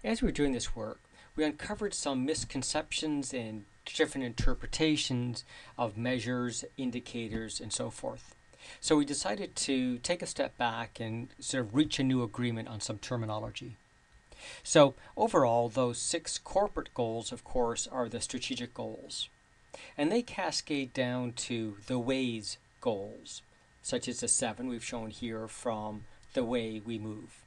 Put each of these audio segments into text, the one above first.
As we were doing this work, we uncovered some misconceptions and different interpretations of measures, indicators, and so forth. So we decided to take a step back and sort of reach a new agreement on some terminology. So overall, those 6 corporate goals, of course, are the strategic goals. And they cascade down to the ways goals, such as the 7 we've shown here from the way we move.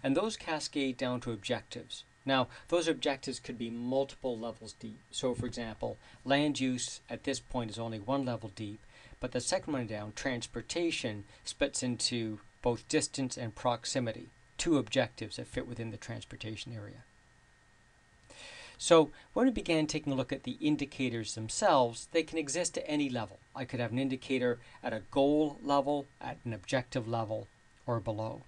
And those cascade down to objectives. Now, those objectives could be multiple levels deep. So, for example, land use at this point is only 1 level deep, but the second one down, transportation, splits into both distance and proximity, 2 objectives that fit within the transportation area. So when we began taking a look at the indicators themselves, they can exist at any level. I could have an indicator at a goal level, at an objective level, or below.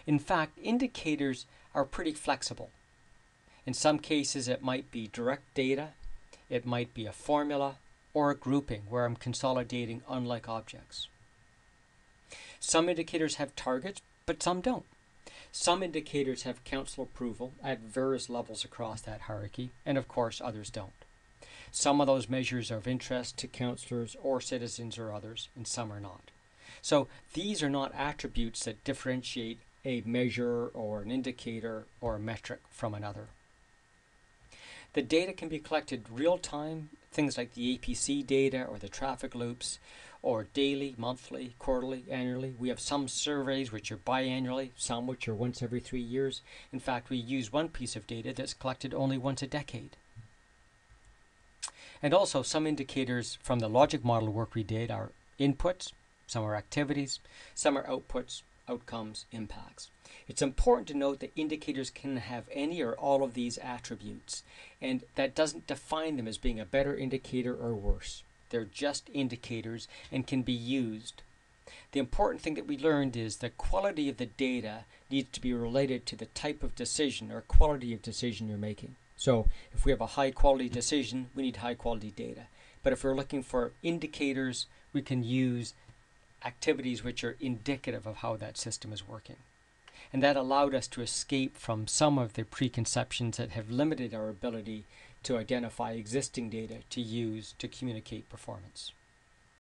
In fact, indicators are pretty flexible. In some cases, it might be direct data, it might be a formula, or a grouping where I'm consolidating unlike objects. Some indicators have targets, but some don't. Some indicators have council approval at various levels across that hierarchy, and of course others don't. Some of those measures are of interest to councillors or citizens or others, and some are not. So these are not attributes that differentiate a measure or an indicator or a metric from another. The data can be collected real time, things like the APC data or the traffic loops, or daily, monthly, quarterly, annually. We have some surveys which are biannually, some which are once every 3 years. In fact, we use one piece of data that's collected only once a decade. And also some indicators from the logic model work we did are inputs, some are activities, some are outputs, outcomes, impacts. It's important to note that indicators can have any or all of these attributes, and that doesn't define them as being a better indicator or worse. They're just indicators and can be used. The important thing that we learned is the quality of the data needs to be related to the type of decision or quality of decision you're making. So if we have a high quality decision, we need high quality data. But if we're looking for indicators, we can use activities which are indicative of how that system is working. And that allowed us to escape from some of the preconceptions that have limited our ability to identify existing data to use to communicate performance.